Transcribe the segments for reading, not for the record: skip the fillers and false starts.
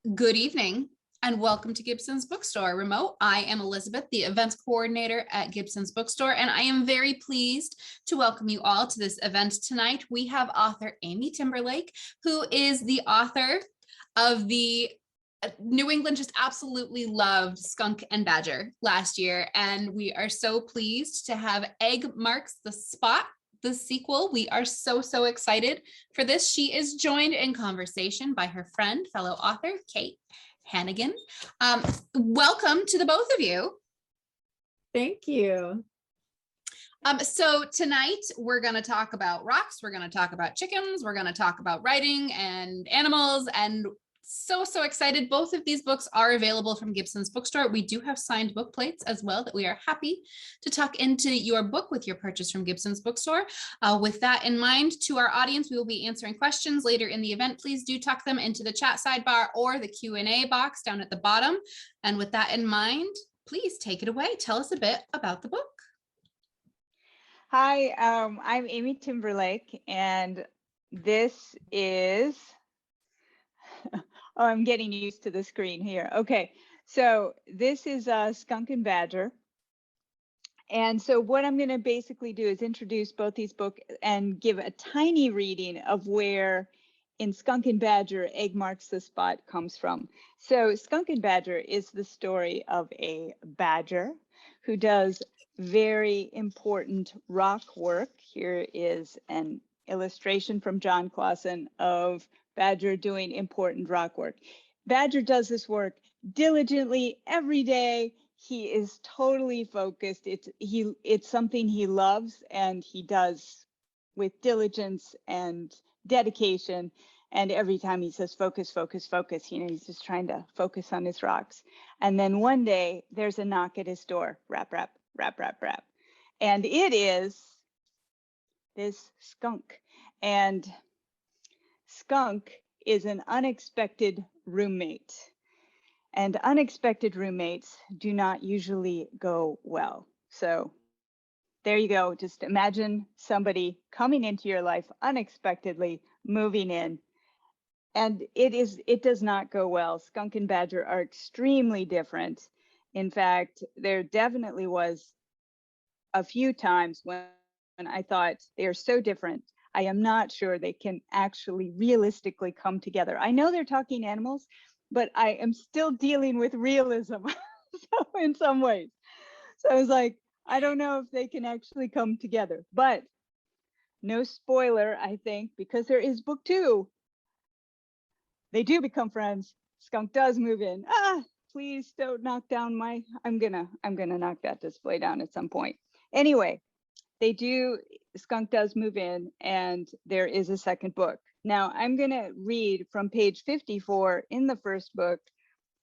Good evening and welcome to Gibson's Bookstore Remote. I am Elizabeth, the events coordinator at Gibson's Bookstore, and I am very pleased to welcome you all to this event tonight. We have author Amy Timberlake, who is the author of the New England just absolutely loved Skunk and Badger last year, and we are so pleased to have Egg Marks the Spot, the sequel. We are so excited for this. She is joined in conversation by her friend, fellow author, Kate Hannigan. Welcome to the both of you. Thank you. So tonight we're going to talk about rocks. We're going to talk about chickens. We're going to talk about writing and animals, and so excited. Both of these books are available from Gibson's Bookstore. We do have signed book plates as well that we are happy to tuck into your book with your purchase from Gibson's Bookstore. With that in mind, to our audience, we will be answering questions later in the event. Please do tuck them into the chat sidebar or the Q&A box down at the bottom. And with that in mind, please take it away. Tell us a bit about the book. Hi, I'm Amy Timberlake, and this is, oh, I'm getting used to the screen here. Okay, so this is Skunk and Badger. And so what I'm going to basically do is introduce both these books and give a tiny reading of where in Skunk and Badger, Egg Marks the Spot comes from. So Skunk and Badger is the story of a badger who does very important rock work. Here is an illustration from John Clausen of Badger doing important rock work. Badger does this work diligently every day. He is totally focused. It's something he loves and he does with diligence and dedication. And every time he says, focus, focus, focus, he's just trying to focus on his rocks. And then one day there's a knock at his door, rap, rap, rap, rap, rap. And it is this skunk. And Skunk is an unexpected roommate. And unexpected roommates do not usually go well. So there you go. Just imagine somebody coming into your life unexpectedly, moving in. And it does not go well. Skunk and Badger are extremely different. In fact, there definitely was a few times when I thought they are so different, I am not sure they can actually realistically come together. I know they're talking animals, but I am still dealing with realism so in some ways. So I was like, I don't know if they can actually come together, but no spoiler, I think, because there is book 2. They do become friends. Skunk does move in. Please don't knock down my, I'm gonna knock that display down at some point. Anyway, Skunk does move in and there is a second book. Now I'm gonna read from page 54 in the first book,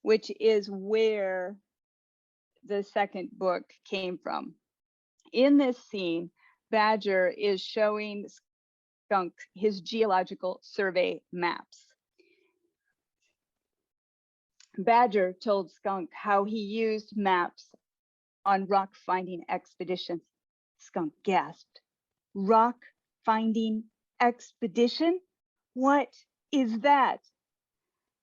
which is where the second book came from. In this scene, Badger is showing Skunk his geological survey maps. Badger told Skunk how he used maps on rock finding expeditions. Skunk gasped. Rock finding expedition? What is that?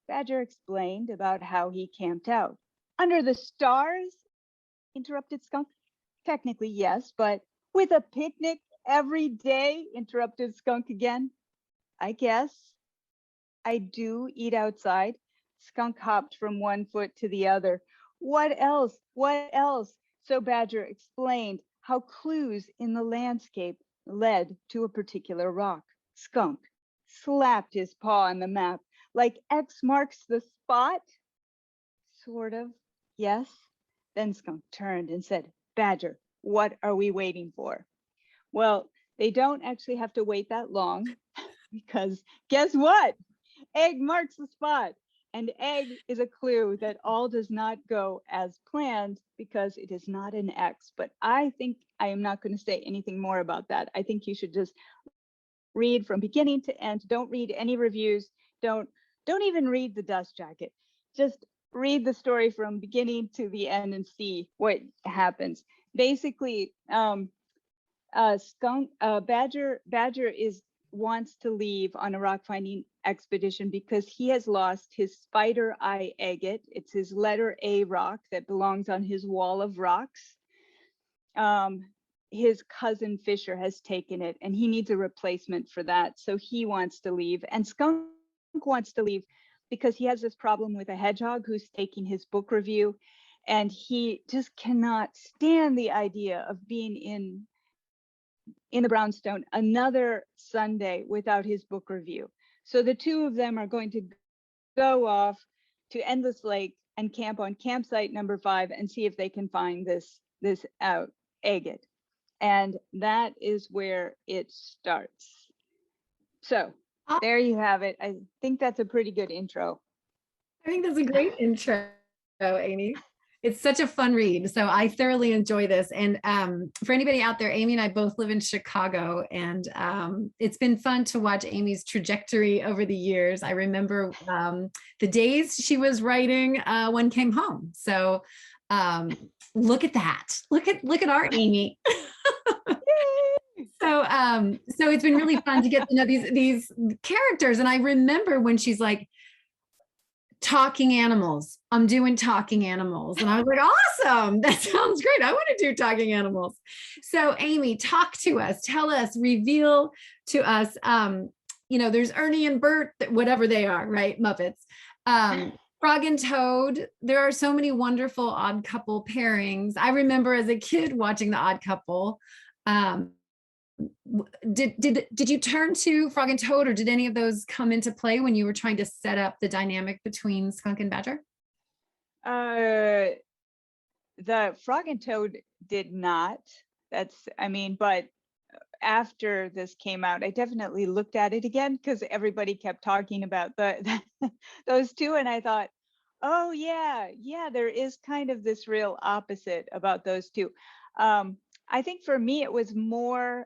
Badger explained about how he camped out. Under the stars? Interrupted Skunk. Technically, yes, but with a picnic every day? Interrupted Skunk again. I guess I do eat outside. Skunk hopped from one foot to the other. What else? What else? So Badger explained how clues in the landscape led to a particular rock. Skunk slapped his paw on the map, like X marks the spot. Sort of, yes. Then Skunk turned and said, Badger, what are we waiting for? Well, they don't actually have to wait that long because guess what? Egg marks the spot. And egg is a clue that all does not go as planned because it is not an X. But I think I am not going to say anything more about that. I think you should just read from beginning to end. Don't read any reviews. Don't even read the dust jacket. Just read the story from beginning to the end and see what happens. Basically, Badger is wants to leave on a rock finding expedition because he has lost his spider eye agate. It's his letter A rock that belongs on his wall of rocks. His cousin Fisher has taken it and he needs a replacement for that. So he wants to leave, and Skunk wants to leave because he has this problem with a hedgehog who's taking his book review, and he just cannot stand the idea of being in the brownstone another Sunday without his book review. So the two of them are going to go off to Endless Lake and camp on campsite number 5 and see if they can find this agate. And that is where it starts. So there you have it. I think that's a pretty good intro. I think that's a great intro, Amy. It's such a fun read. So I thoroughly enjoy this. And for anybody out there, Amy and I both live in Chicago, and it's been fun to watch Amy's trajectory over the years. I remember the days she was writing One Came Home. So look at that. Look at our Amy. So it's been really fun to get to know these characters. And I remember when she's like, talking animals, I'm doing talking animals. And I was like, awesome, that sounds great. I want to do talking animals. So Amy, talk to us, tell us, reveal to us, there's Ernie and Bert, whatever they are, right? Muppets. Frog and Toad. There are so many wonderful Odd Couple pairings. I remember as a kid watching the Odd Couple. Did you turn to Frog and Toad, or did any of those come into play when you were trying to set up the dynamic between Skunk and Badger? The Frog and Toad did not. But after this came out, I definitely looked at it again because everybody kept talking about those two, and I thought, oh yeah, there is kind of this real opposite about those two. I think for me it was more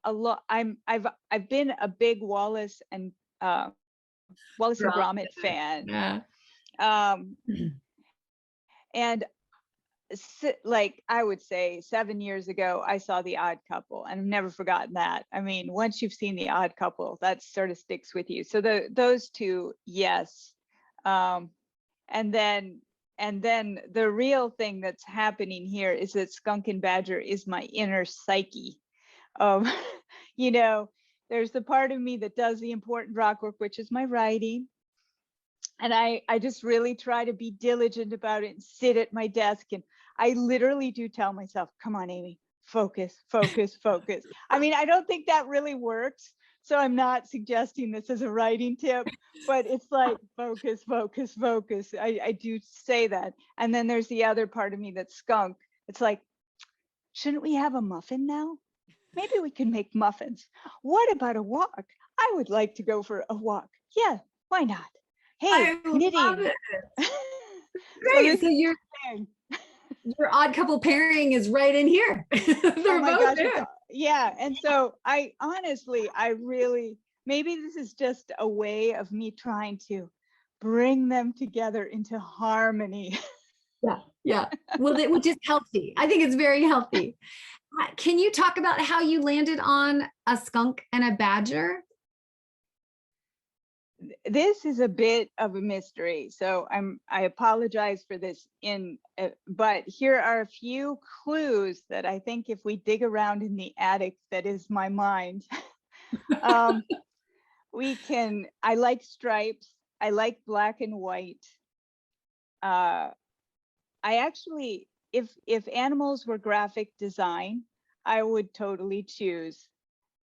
a lot. I've been a big Wallace and Gromit fan. Yeah. And like I would say 7 years ago, I saw The Odd Couple, and I've never forgotten that. I mean, once you've seen The Odd Couple, that sort of sticks with you. So those two, yes. And then the real thing that's happening here is that Skunk and Badger is my inner psyche. There's the part of me that does the important rock work, which is my writing. And I just really try to be diligent about it and sit at my desk. And I literally do tell myself, come on, Amy, focus, focus, focus. I mean, I don't think that really works. So I'm not suggesting this as a writing tip, but it's like focus, focus, focus. I do say that. And then there's the other part of me that's Skunk. It's like, shouldn't we have a muffin now? Maybe we can make muffins. What about a walk? I would like to go for a walk. Yeah, why not? Hey, knitting. Great. So your Odd Couple pairing is right in here. They're both there. Yeah. And so I really, maybe this is just a way of me trying to bring them together into harmony. Yeah. Well, which is healthy. I think it's very healthy. Can you talk about how you landed on a skunk and a badger? This is a bit of a mystery, so I apologize for this but here are a few clues that I think if we dig around in the attic that is my mind, we can. I like stripes. I like black and white. I actually, if animals were graphic design, I would totally choose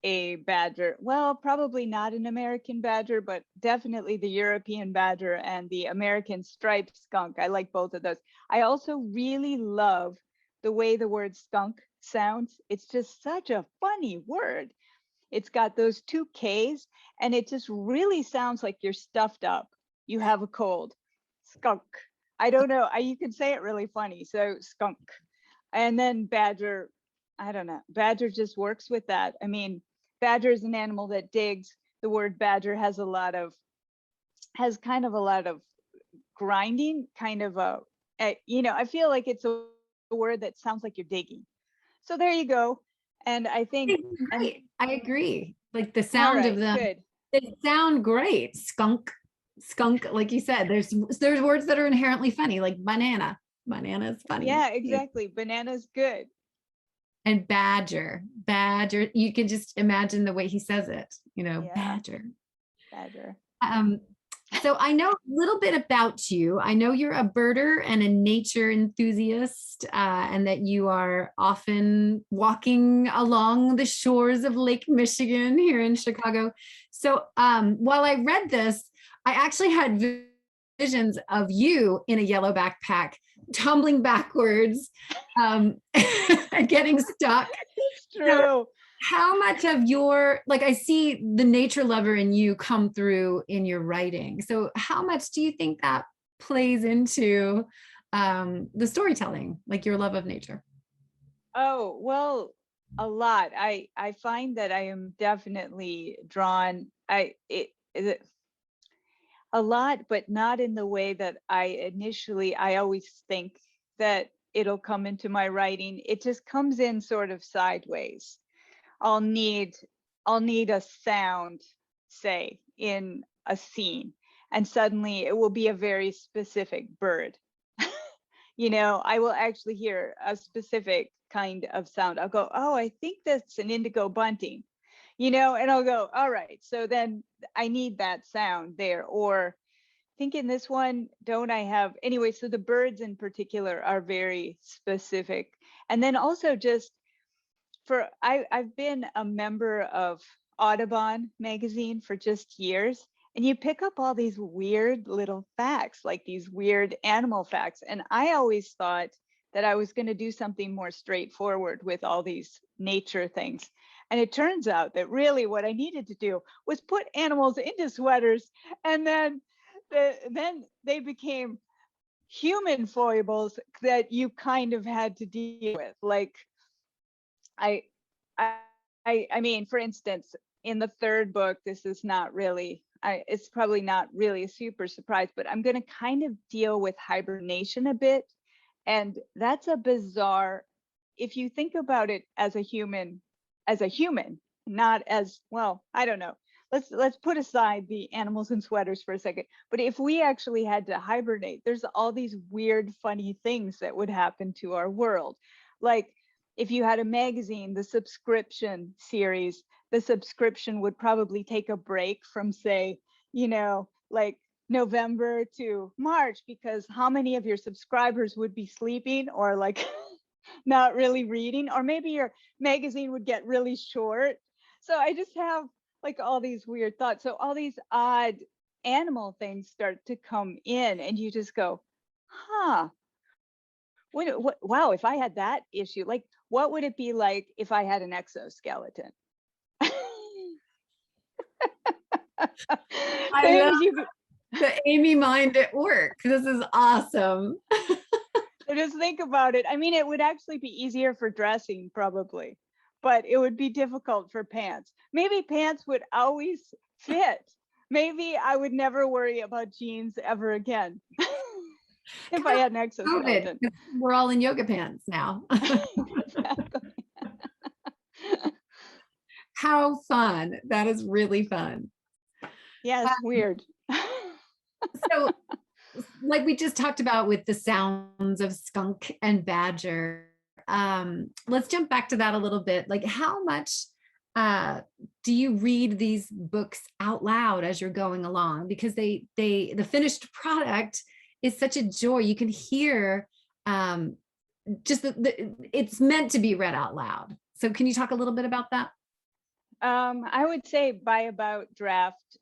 a badger. Well, probably not an American badger, but definitely the European badger and the American striped skunk. I like both of those. I also really love the way the word skunk sounds. It's just such a funny word. It's got those two K's, and it just really sounds like you're stuffed up. You have a cold. Skunk. I don't know. You can say it really funny. So skunk. And then badger, I don't know. Badger just works with that. I mean, badger is an animal that digs. The word badger has kind of a lot of grinding, kind of I feel like it's a word that sounds like you're digging. So there you go. And I think I agree. Like the All sound right, of them, good. they sound great. Skunk, like you said, there's words that are inherently funny, like banana. Banana is funny. Yeah, exactly. Banana's good. And badger, you can just imagine the way he says it, Yeah. badger. Badger. So I know a little bit about you. I know you're a birder and a nature enthusiast, and that you are often walking along the shores of Lake Michigan here in Chicago. So while I read this, I actually had visions of you in a yellow backpack, tumbling backwards, getting stuck. It's true. So, how much of your, like, I see the nature lover in you come through in your writing. So how much do you think that plays into the storytelling, like your love of nature? Oh, well, a lot. I find that I am definitely drawn, a lot, but not in the way that I always think that it'll come into my writing. It just comes in sort of sideways. I'll need a sound, say, in a scene, and suddenly it will be a very specific bird. I will actually hear a specific kind of sound. I'll go, oh, I think that's an indigo bunting, and I'll go, all right, so then I need that sound there. Or I think in this one, don't I have, anyway, so the birds in particular are very specific. And then also just I've been a member of Audubon magazine for just years, and you pick up all these weird little facts, like these weird animal facts. And I always thought that I was going to do something more straightforward with all these nature things. And it turns out that really what I needed to do was put animals into sweaters, and then they became human foibles that you kind of had to deal with. Like, I mean, for instance, in the third book, this is not really, it's probably not really a super surprise, but I'm going to kind of deal with hibernation a bit. And that's a bizarre, if you think about it as a human, not as, well, I don't know. Let's put aside the animals in sweaters for a second. But if we actually had to hibernate, there's all these weird, funny things that would happen to our world. Like, if you had a magazine, the subscription series, the subscription would probably take a break from, say, like November to March, because how many of your subscribers would be sleeping or like not really reading? Or maybe your magazine would get really short. So I just have like all these weird thoughts. So all these odd animal things start to come in, and you just go, huh. Wow, if I had that issue, like, what would it be like if I had an exoskeleton? I love the Amy mind at work. This is awesome. So just think about it. I mean, it would actually be easier for dressing probably, but it would be difficult for pants. Maybe pants would always fit. Maybe I would never worry about jeans ever again. If I had an exoskeleton. COVID, we're all in yoga pants now. Exactly. How fun. That is really fun. Yeah, it's weird. So, like we just talked about with the sounds of Skunk and Badger, let's jump back to that a little bit. Like, how much do you read these books out loud as you're going along? Because the finished product is such a joy. You can hear just it's meant to be read out loud. So can you talk a little bit about that? I would say by about draft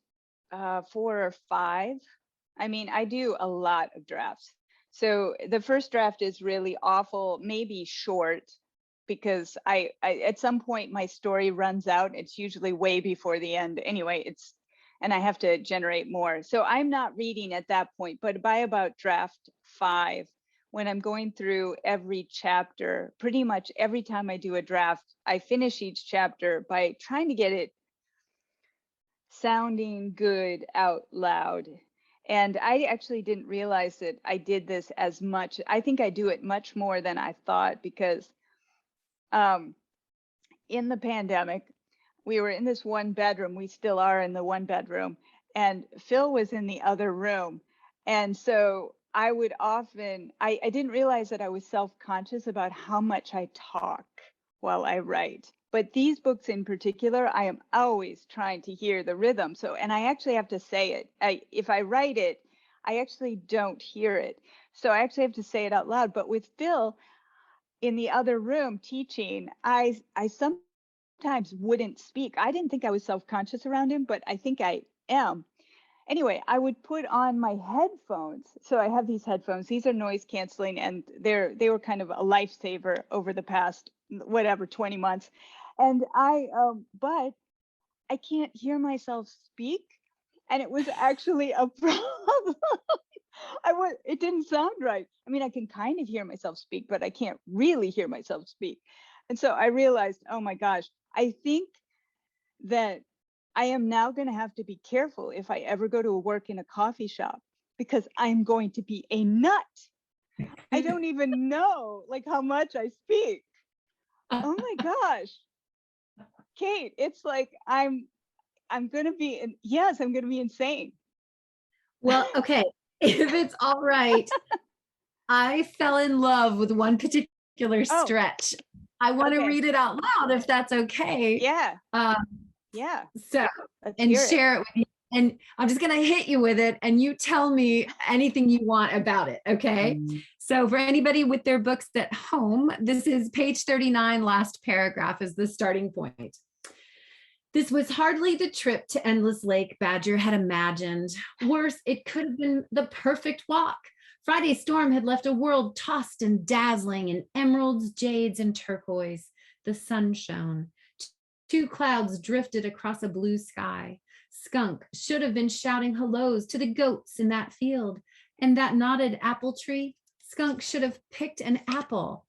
4 or 5. I mean, I do a lot of drafts. So the first draft is really awful, maybe short, because I at some point my story runs out. It's usually way before the end anyway. And I have to generate more. So I'm not reading at that point, but by about draft 5, when I'm going through every chapter, pretty much every time I do a draft, I finish each chapter by trying to get it sounding good out loud. And I actually didn't realize that I did this as much. I think I do it much more than I thought, because in the pandemic, we were in this one bedroom. We still are in the one bedroom, and Phil was in the other room. And so I would often, I didn't realize that I was self-conscious about how much I talk while I write. But these books in particular, I am always trying to hear the rhythm. So, and I actually have to say it. If I write it, I actually don't hear it. So I actually have to say it out loud. But with Phil in the other room teaching, I sometimes wouldn't speak. I didn't think I was self-conscious around him, but I think I am. Anyway, I would put on my headphones. So I have these headphones. These are noise canceling, and they were kind of a lifesaver over the past, whatever, 20 months. And but I can't hear myself speak. And it was actually a problem. It didn't sound right. I mean, I can kind of hear myself speak, but I can't really hear myself speak. And so I realized, oh my gosh, I think that I am now going to have to be careful if I ever go to work in a coffee shop, because I'm going to be a nut. I don't even know like how much I speak. Oh my gosh. Kate, it's like I'm going to be, yes, I'm going to be insane. Well, okay. If it's all right, I fell in love with one particular stretch. I want to read it out loud if that's okay. Yeah. Yeah. So, and share it with you. And I'm just going to hit you with it, and you tell me anything you want about it. Okay. So for anybody with their books at home, this is page 39, last paragraph is the starting point. This was hardly the trip to Endless Lake Badger had imagined. Worse, it could have been the perfect walk. Friday's storm had left a world tossed and dazzling in emeralds, jades, and turquoise. The sun shone. Two clouds drifted across a blue sky. Skunk should have been shouting hellos to the goats in that field. And that knotted apple tree, Skunk should have picked an apple.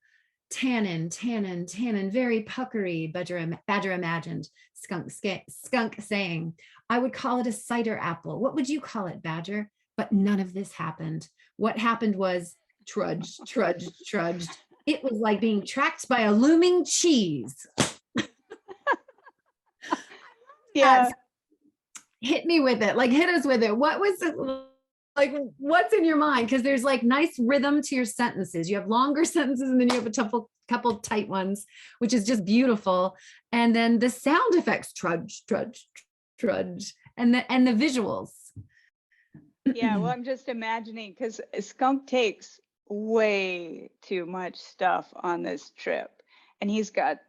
Tannin, tannin, tannin, very puckery, Badger imagined. Skunk saying, I would call it a cider apple. What would you call it, Badger? But none of this happened. What happened was trudged, trudged, trudged. It was like being tracked by a looming cheese. Yeah. Hit me with it. Like, hit us with it. What was it? Like, what's in your mind? Because there's like nice rhythm to your sentences. You have longer sentences, and then you have a couple tight ones, which is just beautiful. And then the sound effects, trudge, trudge, trudge, and the visuals. Yeah, well, I'm just imagining, because Skunk takes way too much stuff on this trip, and he's got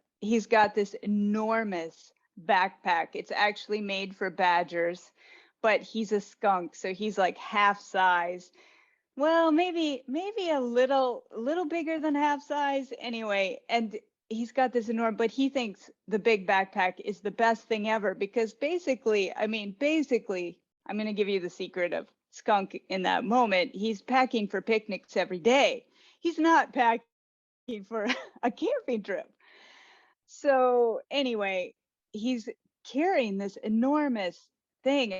this enormous backpack. It's actually made for badgers, but he's a skunk, so he's like half size. Well, maybe a little bigger than half size anyway. And he's got this enormous, but he thinks the big backpack is the best thing ever, because basically, I'm going to give you the secret of Skunk in that moment. He's packing for picnics every day. He's not packing for a camping trip. So anyway, he's carrying this enormous thing.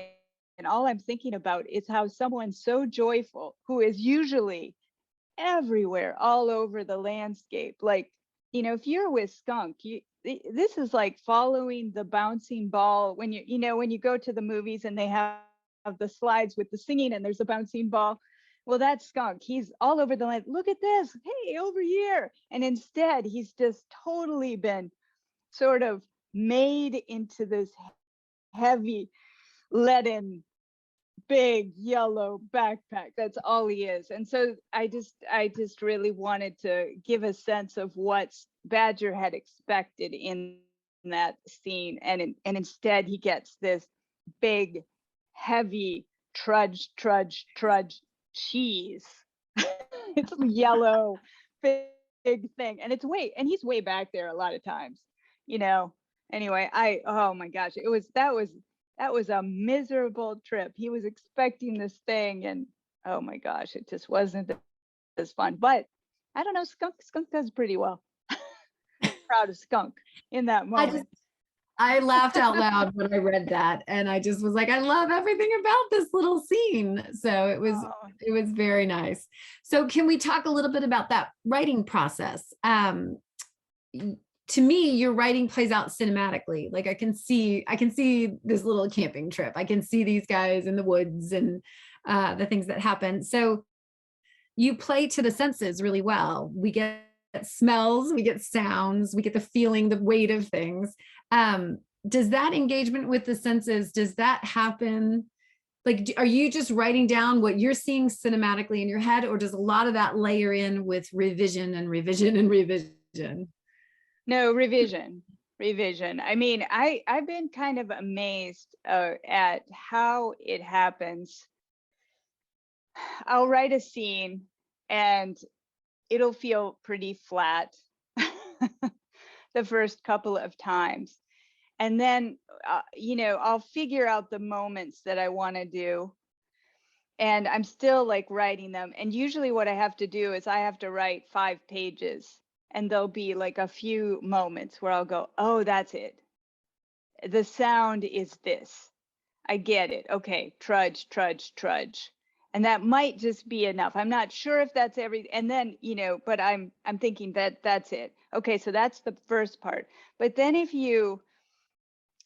And all I'm thinking about is how someone so joyful, who is usually everywhere, all over the landscape, like, if you're with Skunk, this is like following the bouncing ball when when you go to the movies and they have the slides with the singing and there's a bouncing ball. Well, that's Skunk. He's all over the land. Look at this. Hey, over here. And instead, he's just totally been sort of made into this heavy leaden big yellow backpack. That's all he is. And so I just really wanted to give a sense of what Badger had expected in that scene, and instead he gets this big heavy trudge cheese. It's yellow big thing, and he's way back there a lot of times, Anyway, oh my gosh, that was a miserable trip. He was expecting this thing, and oh my gosh, it just wasn't as fun. But I don't know, Skunk does pretty well. Proud of Skunk in that moment. I laughed out loud when I read that, and I just was like, I love everything about this little scene. So it was very nice. So can we talk a little bit about that writing process? to me, your writing plays out cinematically. Like I can see this little camping trip. I can see these guys in the woods and the things that happen. So you play to the senses really well. We get smells, we get sounds, we get the feeling, the weight of things. Does that engagement with the senses, does that happen? Like, are you just writing down what you're seeing cinematically in your head, or does a lot of that layer in with revision and revision and revision? No, revision. I mean, I've been kind of amazed at how it happens. I'll write a scene and it'll feel pretty flat the first couple of times. And then, I'll figure out the moments that I want to do. And I'm still like writing them. And usually what I have to do is I have to write 5 pages. And there'll be like a few moments where I'll go, oh, that's it. The sound is this. I get it. Okay, trudge, trudge, trudge. And that might just be enough. I'm not sure if that's everything. And then, but I'm thinking that that's it. Okay, so that's the first part. But then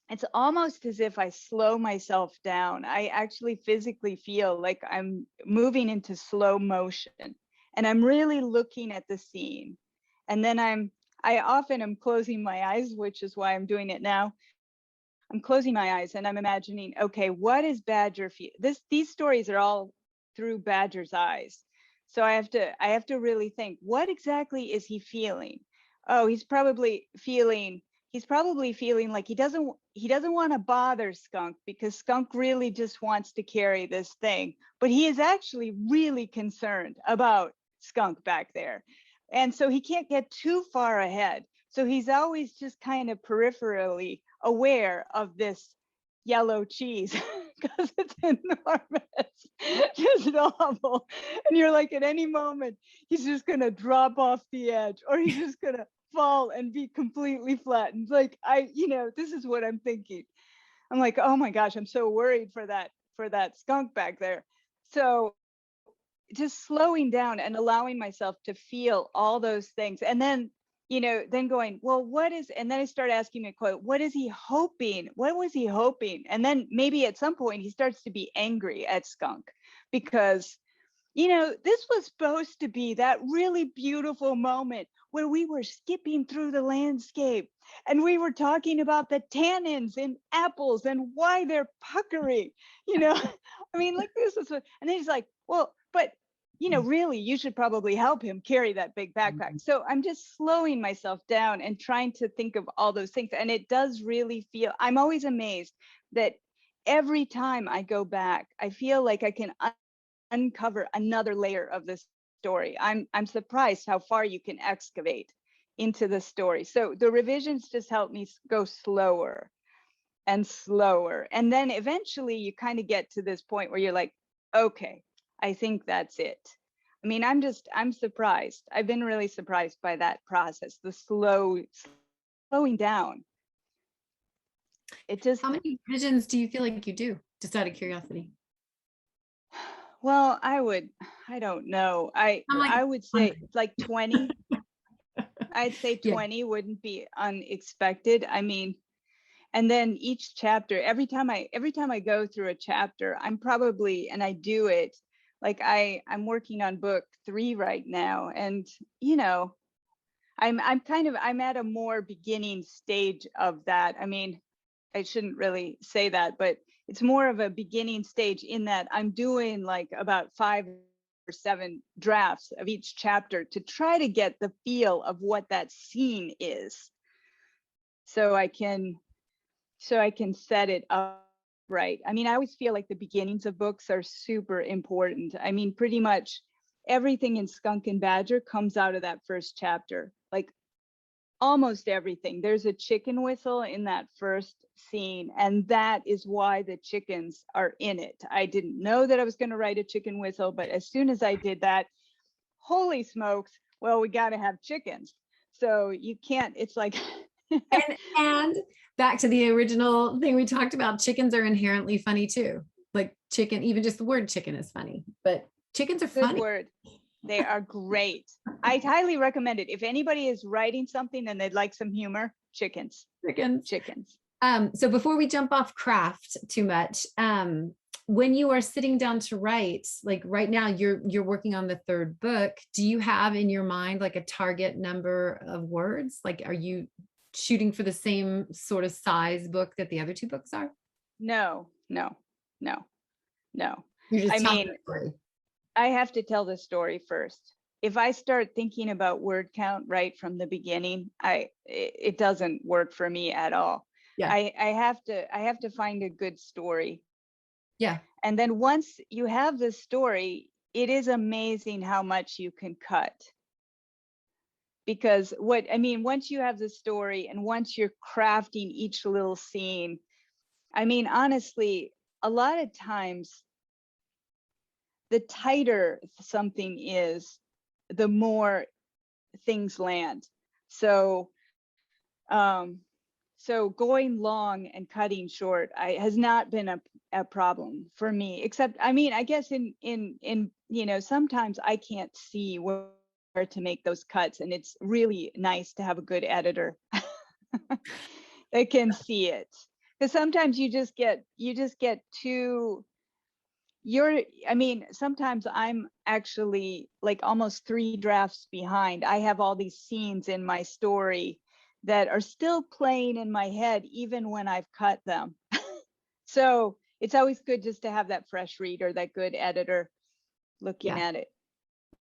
it's almost as if I slow myself down. I actually physically feel like I'm moving into slow motion and I'm really looking at the scene. And then I often am closing my eyes, which is why I'm doing it now. I'm closing my eyes and I'm imagining, okay, what is Badger feel? These stories are all through Badger's eyes. So I have to really think, what exactly is he feeling? Oh, he's probably feeling like he doesn't want to bother Skunk because Skunk really just wants to carry this thing, but he is actually really concerned about Skunk back there. And so he can't get too far ahead. So he's always just kind of peripherally aware of this yellow cheese because it's enormous, just awful. And you're like, at any moment, he's just going to drop off the edge or he's just going to fall and be completely flattened. Like, this is what I'm thinking. I'm like, oh my gosh, I'm so worried for that skunk back there. So just slowing down and allowing myself to feel all those things. And then, then going, well, and then I start asking me a quote, what is he hoping? What was he hoping? And then maybe at some point he starts to be angry at Skunk because, this was supposed to be that really beautiful moment where we were skipping through the landscape and we were talking about the tannins in apples and why they're puckery, I mean, like this is what, and then he's like, well, but really, you should probably help him carry that big backpack. So I'm just slowing myself down and trying to think of all those things. And it does really feel, I'm always amazed that every time I go back, I feel like I can uncover another layer of this story. I'm surprised how far you can excavate into the story. So the revisions just help me go slower and slower. And then eventually you kind of get to this point where you're like, okay, I think that's it. I mean, I'm surprised. I've been really surprised by that process, the slowing down. It just. How many revisions do you feel like you do, just out of curiosity? Well, I don't know. I would say like 20. I'd say 20 wouldn't be unexpected. I mean, and then each chapter, every time I go through a chapter, I'm probably, and I do it, like I'm working on book 3 right now. And, I'm at a more beginning stage of that. I mean, I shouldn't really say that, but it's more of a beginning stage in that I'm doing like about 5 or 7 drafts of each chapter to try to get the feel of what that scene is. So I can set it up right. I mean, I always feel like the beginnings of books are super important. I mean, pretty much everything in Skunk and Badger comes out of that first chapter, like almost everything. There's a chicken whistle in that first scene, and that is why the chickens are in it. I didn't know that I was going to write a chicken whistle, but as soon as I did that, holy smokes, well, we got to have chickens. So you can't, it's like. and back to the original thing we talked about, chickens are inherently funny too. Like chicken, even just the word chicken is funny, but chickens are funny. Good word. They are great. I highly recommend it. If anybody is writing something and they'd like some humor, chickens. Chickens. So before we jump off craft too much, when you are sitting down to write, like right now you're working on the third book, do you have in your mind like a target number of words? Like, are you shooting for the same sort of size book that the other two books are? No. You're just I telling mean, the story. I have to tell the story first. If I start thinking about word count right from the beginning, it doesn't work for me at all. Yeah. I have to find a good story. Yeah. And then once you have the story, it is amazing how much you can cut. Because once you have the story and once you're crafting each little scene, I mean, honestly, a lot of times the tighter something is, the more things land. So going long and cutting short has not been a problem for me, except, I mean, I guess in sometimes I can't see where to make those cuts, and it's really nice to have a good editor that can see it. Because sometimes you just get too, sometimes I'm actually like almost 3 drafts behind. I have all these scenes in my story that are still playing in my head, even when I've cut them. So it's always good just to have that fresh reader, that good editor looking at it.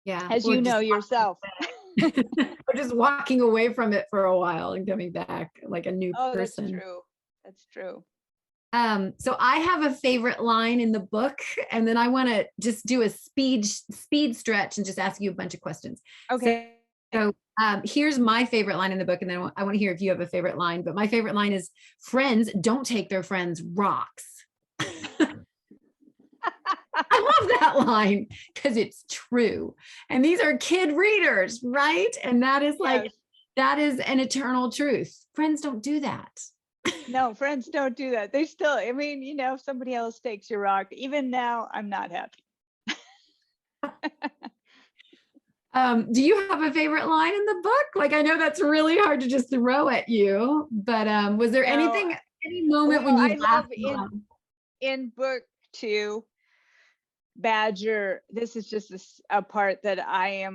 Yeah. As you know yourself. Or just walking away from it for a while and coming back like a new person. That's true. So I have a favorite line in the book, and then I want to just do a speed stretch and just ask you a bunch of questions. Okay. So here's my favorite line in the book, and then I want to hear if you have a favorite line. But my favorite line is, "Friends don't take their friends' rocks." I love that line because it's true. And these are kid readers, right? And that is like, that is an eternal truth. Friends don't do that. No, friends don't do that. They still, if somebody else takes your rock, even now, I'm not happy. Do you have a favorite line in the book? Like, I know that's really hard to just throw at you, but was there any moment when you laughed? In book 2, Badger, this is just a part that I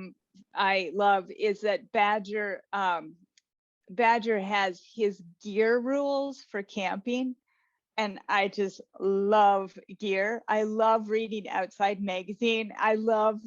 love, is that Badger has his gear rules for camping, and I just love gear. I love reading Outside Magazine. I love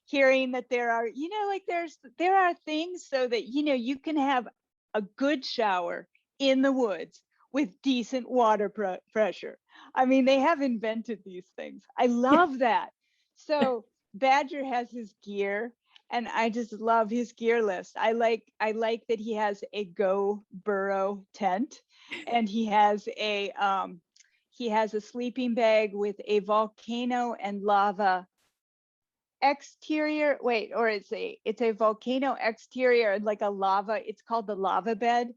hearing that there are things so that you can have a good shower in the woods with decent water pressure. I mean, they have invented these things. I love that. So Badger has his gear, and I just love his gear list. I like that he has a Go Burrow tent, and he has a sleeping bag with a volcano and lava exterior. It's a volcano exterior and like a lava. It's called the lava bed.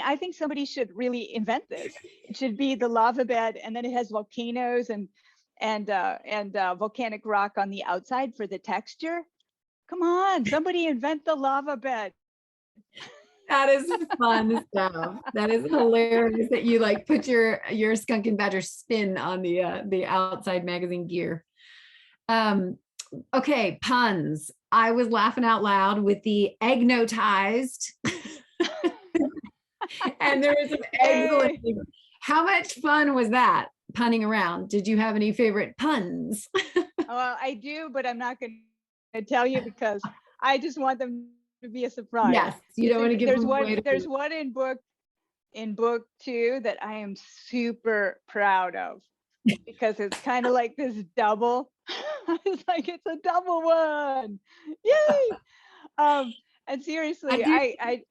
I think somebody should really invent this. It should be the lava bed, and then it has volcanoes and volcanic rock on the outside for the texture. Come on, somebody invent the lava bed. That is fun stuff. That is hilarious that you put your Skunk and Badger spin on the Outside Magazine gear. Okay, puns. I was laughing out loud with the eggnotized. And there was some eggs. How much fun was that, punning around? Did you have any favorite puns? Well, I do, but I'm not going to tell you because I just want them to be a surprise. Yes, you don't want to give them away. There's one in book 2 that I am super proud of, because it's kind of like this double. It's a double one. Yay! And seriously, I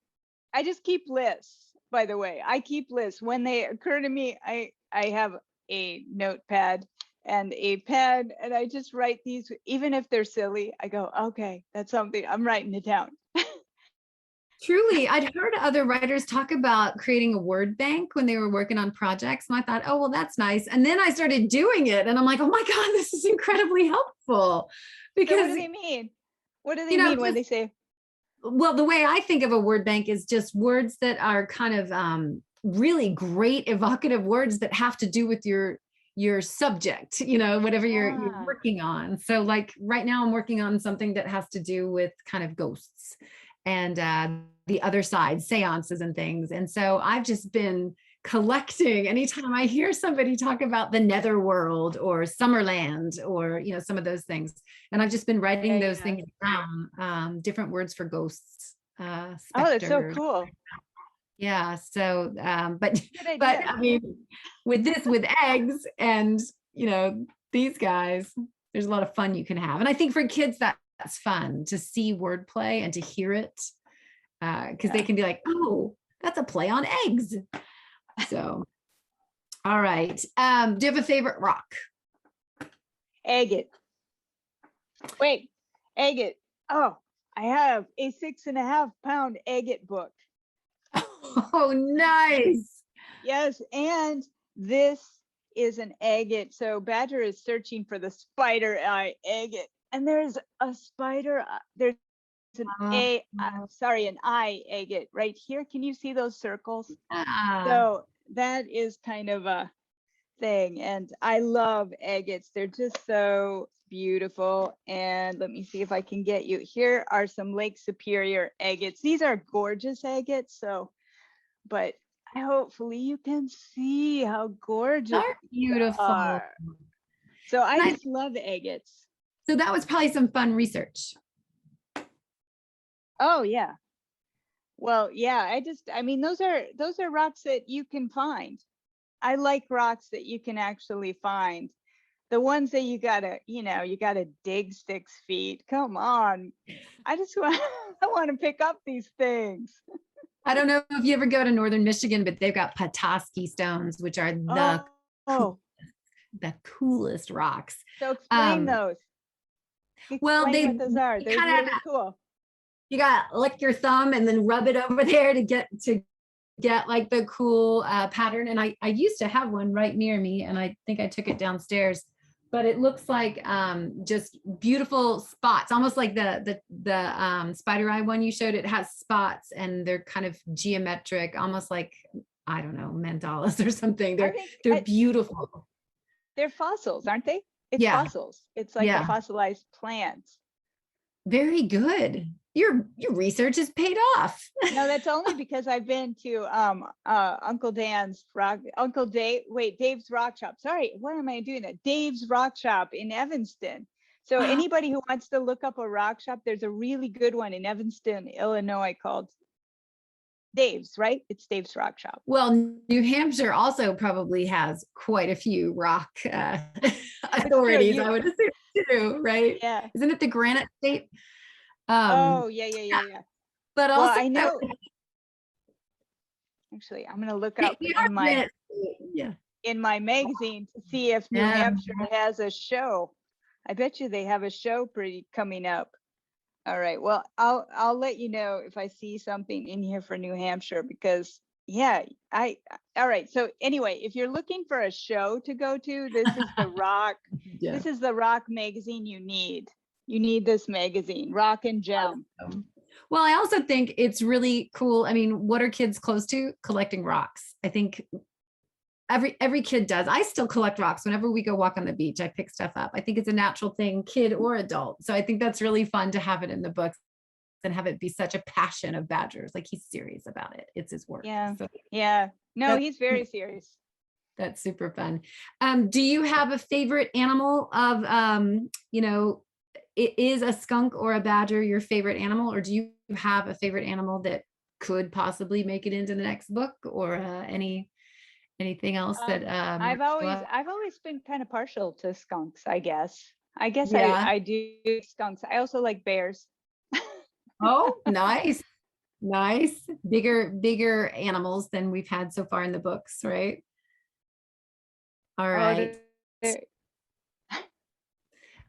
just keep lists. By the way, I keep lists when they occur to me. I have a notepad and a pen, and I just write these, even if they're silly. I go, okay, that's something, I'm writing it down. Truly, I'd heard other writers talk about creating a word bank when they were working on projects. And I thought, oh, well, that's nice. And then I started doing it. And I'm like, oh my God, this is incredibly helpful. So Because, what do they mean? What do they you know, mean when they say, well, the way I think of a word bank is just words that are kind of really great evocative words that have to do with your subject, you know, whatever you're ah, working on. So like right now I'm working on something that has to do with kind of ghosts and the other side, seances and things. And so I've just been collecting anytime I hear somebody talk about the netherworld or Summerland or, you know, some of those things. And I've just been writing those things down, different words for ghosts, oh, that's so specters. cool. Yeah. So, but Good idea. I mean, with eggs and, you know, these guys, there's a lot of fun you can have. And I think for kids, that's fun to see wordplay and to hear it. Because they can be like, oh, that's a play on eggs. So, all right. Do you have a favorite rock? Agate. Wait, agate. Oh, I have a 6.5 pound agate book. Oh, nice. Yes, and this is an agate. So Badger is searching for the spider eye agate, and there's a spider. There's an an eye agate right here. Can you see those circles? So that is kind of a thing, and I love agates. They're just so beautiful. And let me see if I can get you. Here are some Lake Superior agates. These are gorgeous agates. So, but hopefully you can see how gorgeous They're beautiful. they are. So I just love agates. So that was probably some fun research. Oh yeah. Well, yeah, I mean, those are rocks that you can find. I like rocks that you can actually find. The ones that you gotta dig 6 feet. Come on. I want to pick up these things. I don't know if you ever go to Northern Michigan, but they've got Petoskey Stones, which are the coolest rocks. So explain those. Explain what those are. They're really cool. You got to lick your thumb and then rub it over there to get like the cool pattern. And I used to have one right near me, and I think I took it downstairs, but it looks like just beautiful spots, almost like the spider eye one you showed. It has Spots, and they're kind of geometric, almost like, I don't know, mandalas or something. They're beautiful. They're fossils, aren't they? It's fossils. It's like a fossilized plant. Very good. Your research has paid off. No, that's only because I've been to Dave's Rock Shop. Sorry, what am I doing that? Dave's Rock Shop in Evanston. So anybody who wants to look up a rock shop, there's a really good one in Evanston, Illinois called Dave's, right? It's Dave's Rock Shop. Well, New Hampshire also probably has quite a few rock authorities, I would assume too, right? Yeah. Isn't it the Granite State? Yeah. But also, I know. Actually, I'm gonna look up in my magazine to see if New Hampshire has a show. I bet you they have a show coming up. All right. Well, I'll let you know if I see something in here for New Hampshire, because all right. So anyway, if you're looking for a show to go to, this is the rock. This is the rock magazine you need. You need this magazine, Rock and Gem. Well, I also think it's really cool. I mean, what are kids close to? Collecting rocks. I think every kid does. I still collect rocks. Whenever we go walk on the beach, I pick stuff up. I think it's a natural thing, kid or adult. So I think that's really fun to have it in the books and have it be such a passion of Badger's. Like, he's serious about it. It's his work. Yeah. So yeah. No, he's very serious. That's super fun. Do you have a favorite animal of, is a skunk or a badger your favorite animal, or do you have a favorite animal that could possibly make it into the next book, or anything else that I've always been kind of partial to skunks, I guess. I do skunks. I also like bears. Oh, nice. Bigger animals than we've had so far in the books, right? All right.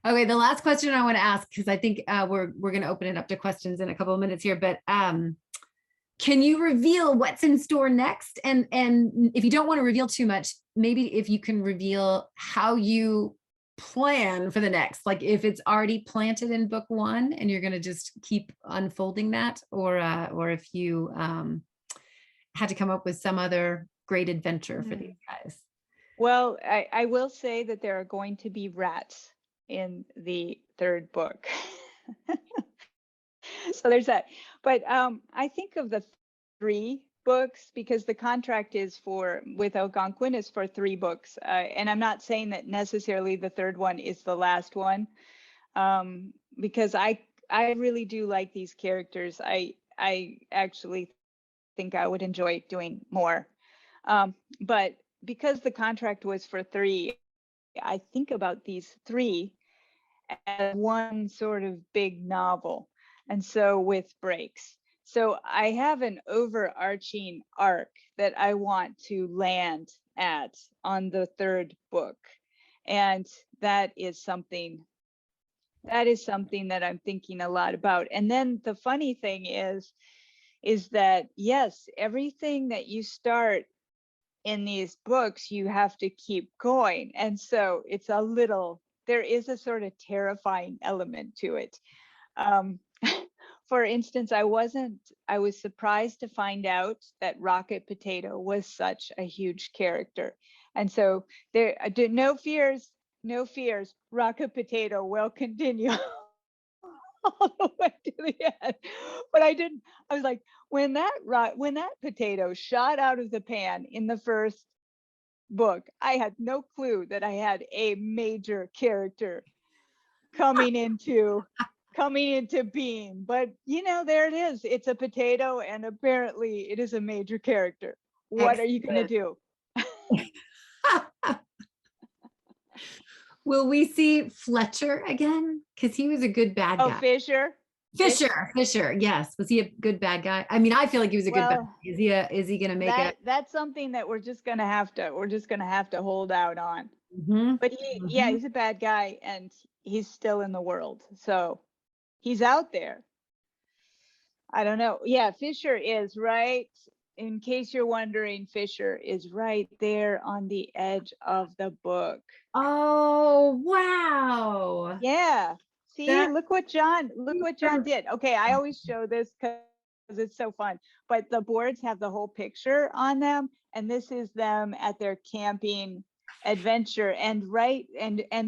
Okay, the last question I want to ask, because I think we're going to open it up to questions in a couple of minutes here, but can you reveal what's in store next? And if you don't want to reveal too much, maybe if you can reveal how you plan for the next, like if it's already planted in book one and you're going to just keep unfolding that, or if you had to come up with some other great adventure for these guys. Well, I will say that there are going to be rats in the third book. So there's that. But I think of the 3 books, because the contract is with Algonquin is for 3 books. And I'm not saying that necessarily the third one is the last one, because I really do like these characters. I actually think I would enjoy doing more. But because the contract was for 3, I think about these 3 as one sort of big novel. And so with breaks. So I have an overarching arc that I want to land at on the 3rd book. And that is something that I'm thinking a lot about. And then the funny thing is that, yes, everything that you start in these books, you have to keep going. And so there is a sort of terrifying element to it. For instance, I was surprised to find out that Rocket Potato was such a huge character. And so there, no fears, Rocket Potato will continue all the way to the end. But I was like, when that potato shot out of the pan in the first book, I had no clue that I had a major character coming into being. But there it is. It's a potato, and apparently it is a major character. What are you going to do? Will we see Fletcher again? Because he was a good bad guy. Oh, Fisher. Yes. Was he a good bad guy? I mean, I feel like he was a good bad guy. Is he going to make it? That's something that we're just going to have to hold out on. Mm-hmm. But he's a bad guy, and he's still in the world. So he's out there. I don't know. Yeah, Fisher is right. In case you're wondering, Fisher is right there on the edge of the book. Oh, wow. Yeah. See, look what John did. Okay, I always show this because it's so fun. But the boards have the whole picture on them, and this is them at their camping adventure. And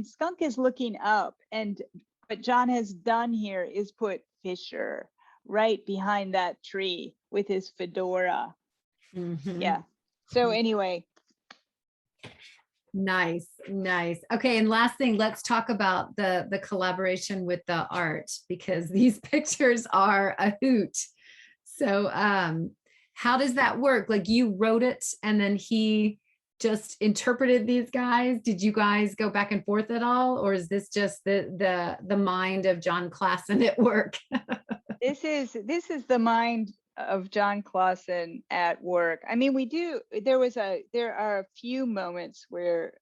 Skunk is looking up, and what John has done here is put Fisher right behind that tree with his fedora. Mm-hmm. Yeah. So anyway. Nice. Okay, and last thing, let's talk about the collaboration with the art, because these pictures are a hoot. So how does that work? Like, you wrote it and then he just interpreted these guys? Did you guys go back and forth at all, or is this just the mind of John Klassen at work? This is the mind of John Klassen at work. I mean, there are a few moments where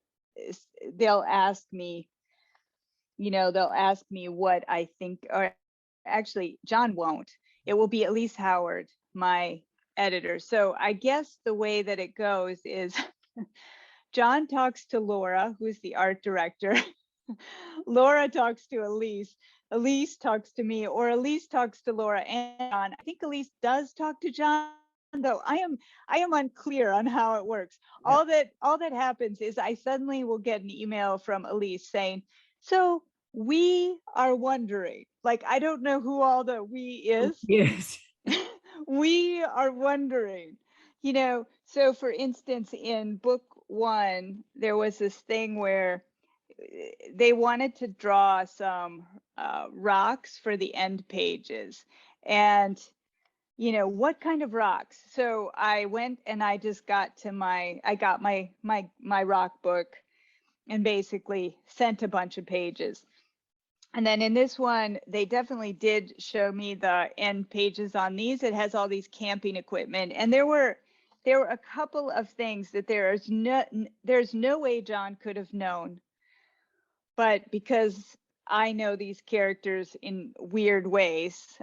they'll ask me what I think, or actually John won't. It will be Elise Howard, my editor. So I guess the way that it goes is John talks to Laura, who's the art director. Laura talks to Elise. Elise talks to me, or Elise talks to Laura and John. I think Elise does talk to John, though I am unclear on how it works. Yeah. All that happens is I suddenly will get an email from Elise saying, "So we are wondering," like, I don't know who all the we is. Yes. We are wondering, so for instance, in book 1, there was this thing where they wanted to draw some rocks for the end pages, and what kind of rocks. So I went and I just got my rock book and basically sent a bunch of pages. And then in this one, they definitely did show me the end pages on these. It has all these camping equipment, and there were a couple of things that there's no way John could have known. But because I know these characters in weird ways,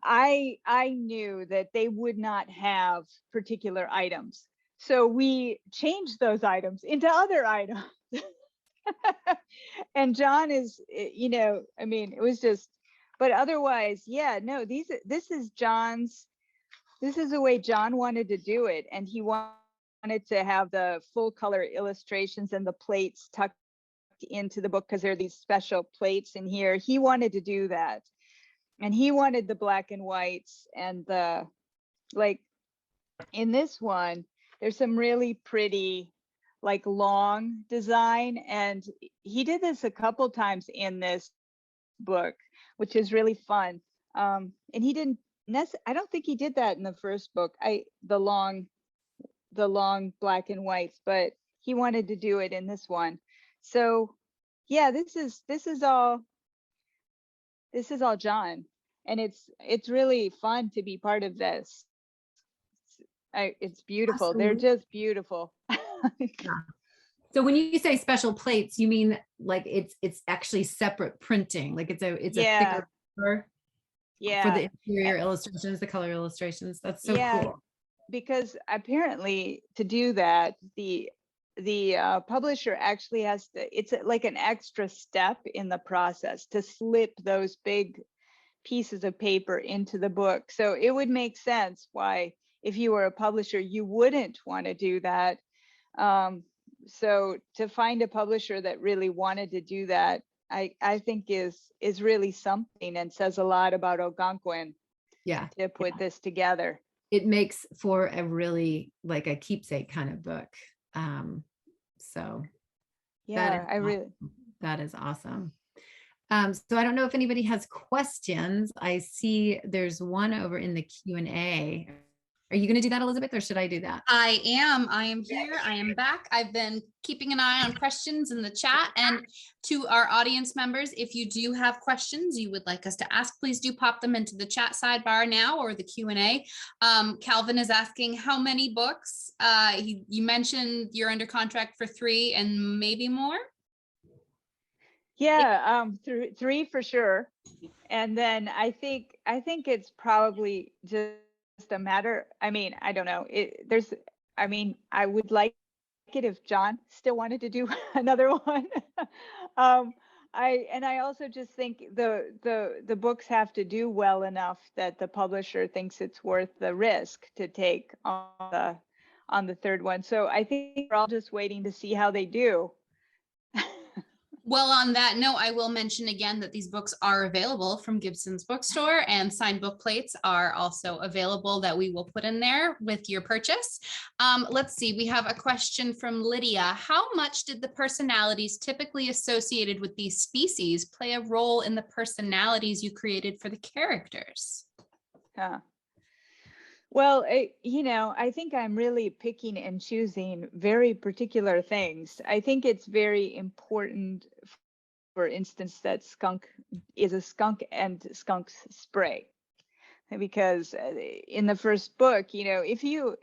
I knew that they would not have particular items. So we changed those items into other items. And John is, I mean, it was just, but otherwise, yeah, no, this is the way John wanted to do it. And he wanted to have the full color illustrations and the plates tucked into the book because there are these special plates in here. He wanted to do that. And he wanted the black and whites and the, like in this one, there's some really pretty, like long design. And he did this a couple times in this book, which is really fun. And he didn't, I don't think he did that in the first book, the long black and whites, but he wanted to do it in this one. So yeah, this is all John, and it's really fun to be part of this. It's beautiful. Absolutely. They're just beautiful. Yeah. So when you say special plates, you mean like it's actually separate printing, like it's a thicker paper for the interior illustrations, the color illustrations. That's so cool. Because apparently to do that, the publisher actually has to, it's like an extra step in the process to slip those big pieces of paper into the book. So it would make sense why, if you were a publisher, you wouldn't want to do that. So to find a publisher that really wanted to do that, I think is really something, and says a lot about Algonquin. Yeah, to put this together. It makes for a really like a keepsake kind of book. So yeah, that is awesome. So I don't know if anybody has questions. I see there's one over in the Q&A. Are you going to do that, Elizabeth, or should I do that? I am here. I am back. I've been keeping an eye on questions in the chat. And to our audience members, if you do have questions you would like us to ask, please do pop them into the chat sidebar now or the Q&A. Calvin is asking how many books. You mentioned you're under contract for 3 and maybe more. Yeah, 3 for sure. And then I think it's probably just a matter, I mean, I don't know. I would like it if John still wanted to do another one. I also just think the books have to do well enough that the publisher thinks it's worth the risk to take on the third one. So I think we're all just waiting to see how they do. Well, on that note, I will mention again that these books are available from Gibson's Bookstore, and signed book plates are also available that we will put in there with your purchase. Let's see, we have a question from Lydia. How much did the personalities typically associated with these species play a role in the personalities you created for the characters? Well, I think I'm really picking and choosing very particular things. I think it's very important, for instance, that Skunk is a skunk and skunks spray. Because in the first book, if you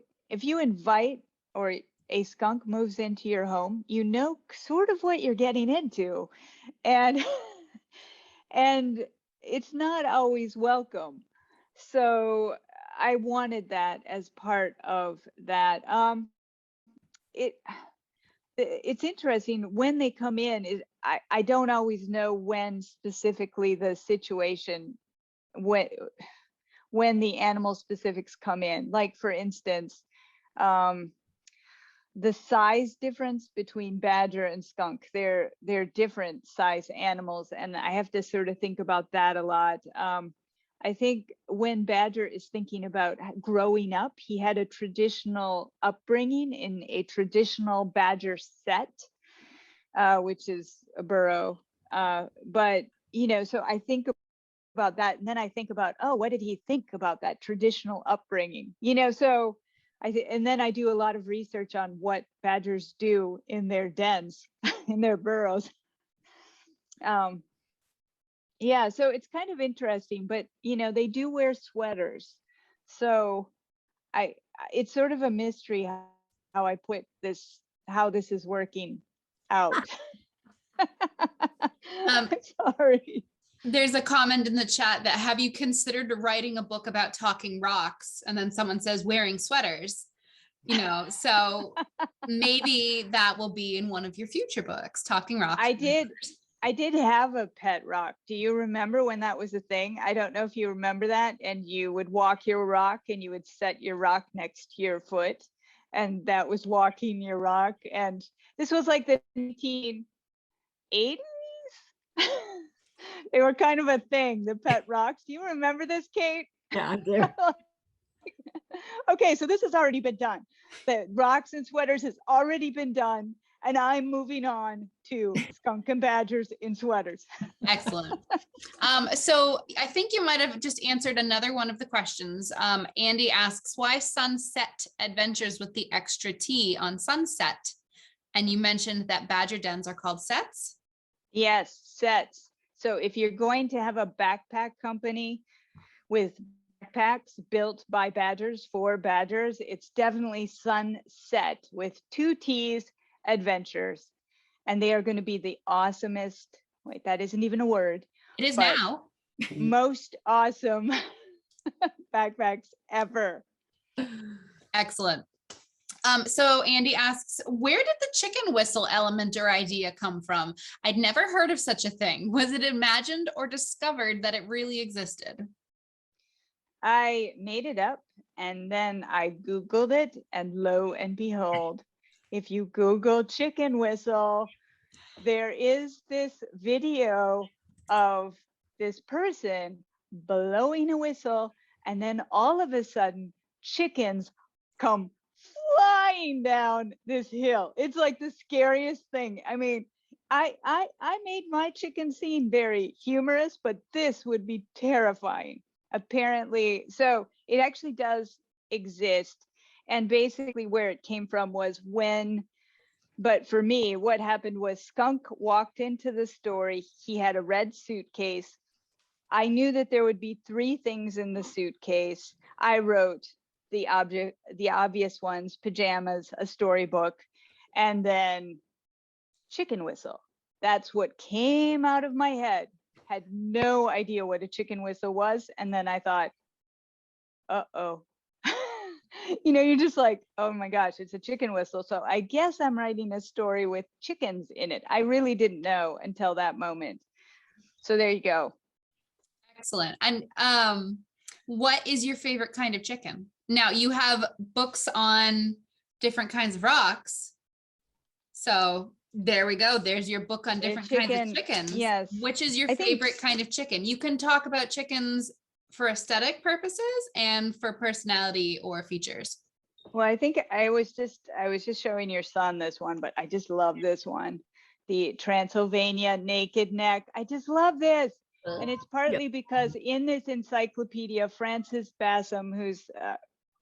invite or a skunk moves into your home, sort of what you're getting into. And and it's not always welcome. So I wanted that as part of that. It's interesting when they come in. I don't always know when specifically the situation, when the animal specifics come in. Like for instance, the size difference between badger and skunk. They're different size animals, and I have to sort of think about that a lot. I think when Badger is thinking about growing up, he had a traditional upbringing in a traditional Badger set, which is a burrow. But, so I think about that. And then I think about, what did he think about that traditional upbringing? So and then I do a lot of research on what Badgers do in their dens, in their burrows. Yeah, so it's kind of interesting, but they do wear sweaters. So it's sort of a mystery how this is working out. I'm sorry. There's a comment in the chat that have you considered writing a book about talking rocks? And then someone says wearing sweaters, so maybe that will be in one of your future books, talking rocks. I did have a pet rock. Do you remember when that was a thing? I don't know if you remember that. And you would walk your rock and you would set your rock next to your foot. And that was walking your rock. And this was like the 1980s. They were kind of a thing, the pet rocks. Do you remember this, Kate? Yeah, I do. Okay, so this has already been done. The rocks and sweaters has already been done. And I'm moving on to Skunk and Badgers in sweaters. Excellent. So I think you might have just answered another one of the questions. Andy asks, why sunset adventures with the extra T on sunset? And you mentioned that badger dens are called sets. Yes, sets. So if you're going to have a backpack company with backpacks built by badgers for badgers, it's definitely Sunset with 2 T's adventures. And they are going to be the awesomest, wait, that isn't even a word. It is now. Most awesome backpacks ever. Excellent. So Andy asks, where did the chicken whistle Elementor idea come from? I'd never heard of such a thing. Was it imagined or discovered that it really existed? I made it up and then I Googled it, and lo and behold, if you Google chicken whistle, there is this video of this person blowing a whistle, and then all of a sudden chickens come flying down this hill. It's like the scariest thing. I mean, I made my chicken scene very humorous, but this would be terrifying. Apparently, so it actually does exist. And basically where it came from was but for me, what happened was Skunk walked into the story. He had a red suitcase. I knew that there would be 3 things in the suitcase. I wrote the obvious ones: pajamas, a storybook, and then chicken whistle. That's what came out of my head. Had no idea what a chicken whistle was. And then I thought, uh-oh. You're just like, oh my gosh, it's a chicken whistle. So I guess I'm writing a story with chickens in it. I really didn't know until that moment. So there you go. Excellent. And what is your favorite kind of chicken? Now you have books on different kinds of rocks. So there we go. There's your book on different kinds of chickens. Yes. Which is your favorite kind of chicken? You can talk about chickens for aesthetic purposes and for personality or features. Well, I think I was just showing your son this one, but I just love this one. The Transylvania naked neck. I just love this. And it's partly because in this encyclopedia, Francis Bassam, who's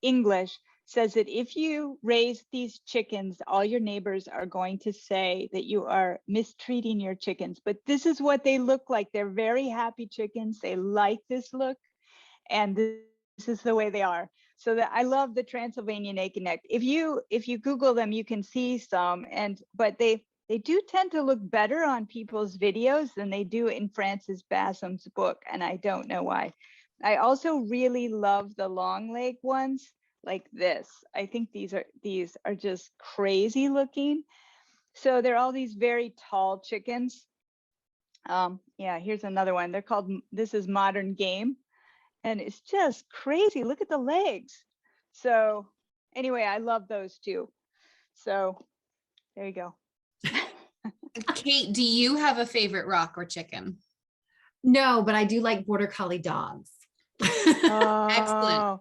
English, says that if you raise these chickens, all your neighbors are going to say that you are mistreating your chickens. But this is what they look like. They're very happy chickens. They like this look. And this is the way they are. So that I love the Transylvania naked neck. If you Google them, you can see some, but they do tend to look better on people's videos than they do in Francis Bassam's book, and I don't know why. I also really love the long leg ones like this. I think these are just crazy looking. So they're all these very tall chickens. Yeah, here's another one. They're called, this is Modern Game. And it's just crazy. Look at the legs. So anyway, I love those too. So there you go. Kate, do you have a favorite rock or chicken? No, but I do like border collie dogs. Excellent.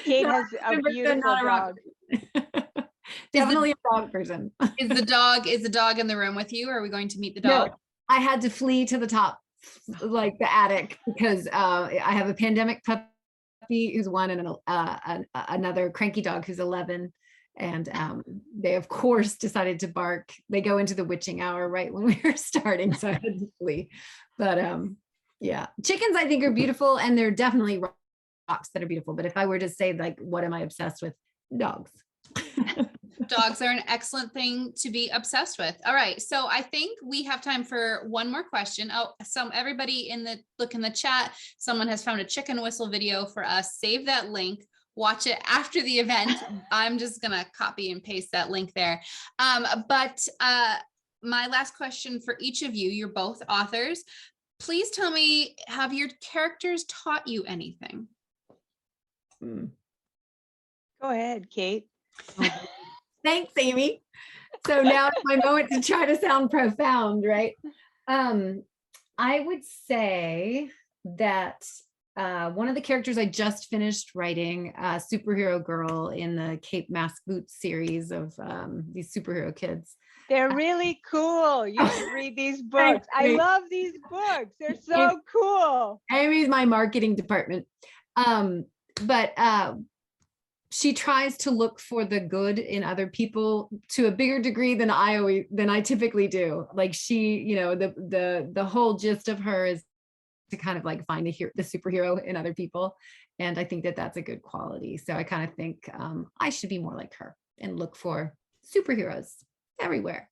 Kate has a beautiful dog. Definitely a dog person. Is the dog in the room with you? Or are we going to meet the dog? No, I had to flee to the top, like the attic, because I have a pandemic puppy who's 1 and another cranky dog who's 11. And they, of course, decided to bark. They go into the witching hour right when we were starting, so I had to flee. But yeah, chickens I think are beautiful, and they're definitely rocks that are beautiful. But if I were to say, like, what am I obsessed with? Dogs. Dogs are an excellent thing to be obsessed with. All right, so I think we have time for one more question. Oh, everybody look in the chat. Someone has found a chicken whistle video for us. Save that link. Watch it after the event. I'm just gonna copy and paste that link there. But my last question for each of you, you're both authors. Please tell me, have your characters taught you anything? Go ahead, Kate. Thanks, Amy. So now it's my moment to try to sound profound, right? I would say that one of the characters I just finished writing, Superhero Girl, in the Cape Mask Boots series of these superhero kids. They're really cool. You should read these books. I love these books. They're so cool. Amy's my marketing department. But she tries to look for the good in other people to a bigger degree than I typically do. Like she, you know, the whole gist of her is to kind of like find the superhero in other people. And I think that that's a good quality. So I kind of think I should be more like her and look for superheroes everywhere.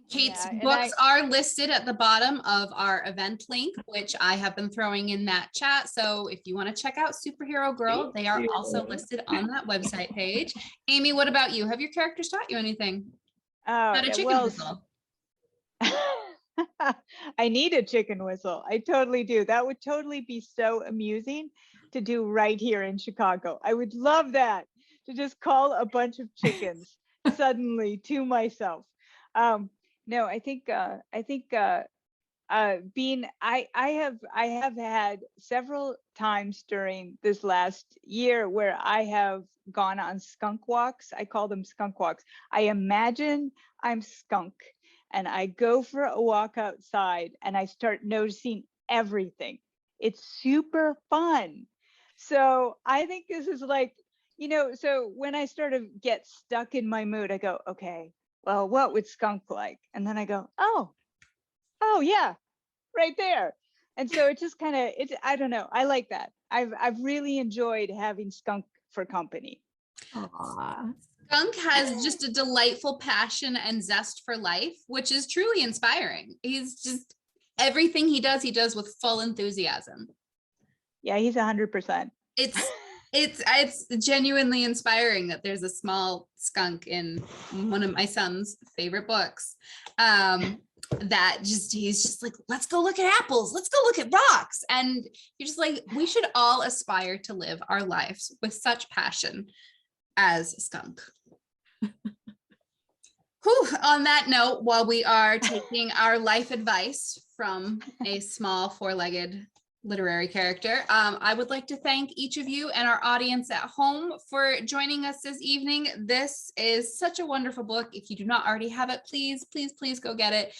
Kate's books are listed at the bottom of our event link, which I have been throwing in that chat. So if you want to check out Superhero Girl, they are also listed on that website page. Amy, what about you? Have your characters taught you anything? Not a chicken whistle. I need a chicken whistle. I totally do. That would totally be so amusing to do right here in Chicago. I would love that, to just call a bunch of chickens suddenly to myself. No, I think being I have had several times during this last year where I have gone on skunk walks. I call them skunk walks. I imagine I'm skunk and I go for a walk outside and I start noticing everything. It's super fun. So I think this is like, you know, so when I sort of get stuck in my mood, I go, okay, well, what would skunk like? And then I go, oh yeah, right there. And so it just kind of, I don't know. I like that. I've really enjoyed having skunk for company. Aww. Skunk has just a delightful passion and zest for life, which is truly inspiring. He's just, everything he does with full enthusiasm. Yeah, he's 100%. It's genuinely inspiring that there's a small skunk in one of my son's favorite books. That he's just like, let's go look at apples, let's go look at rocks. And you're just like, we should all aspire to live our lives with such passion as Skunk. Whew, on that note, while we are taking our life advice from a small four-legged literary character, I would like to thank each of you and our audience at home for joining us this evening. This is such a wonderful book. If you do not already have it, please go get it,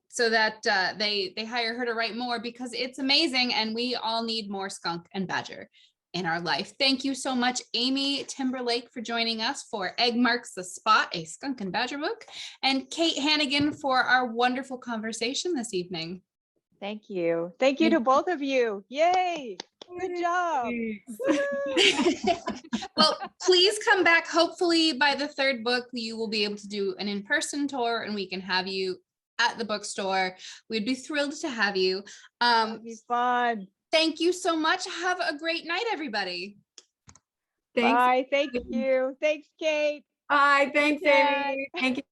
so that they hire her to write more, because it's amazing and we all need more Skunk and Badger in our life. Thank you so much, Amy Timberlake, for joining us for Egg Marks the Spot, a Skunk and Badger book, and Kate Hannigan for our wonderful conversation this evening. Thank you. Thank you to both of you. Yay. Good job. Well, please come back. Hopefully by the third book, you will be able to do an in-person tour and we can have you at the bookstore. We'd be thrilled to have you. It'd be fun. Thank you so much. Have a great night, everybody. Thanks. Bye. Thank you. Thanks, Kate. Bye. Thanks, Amy. Thank you.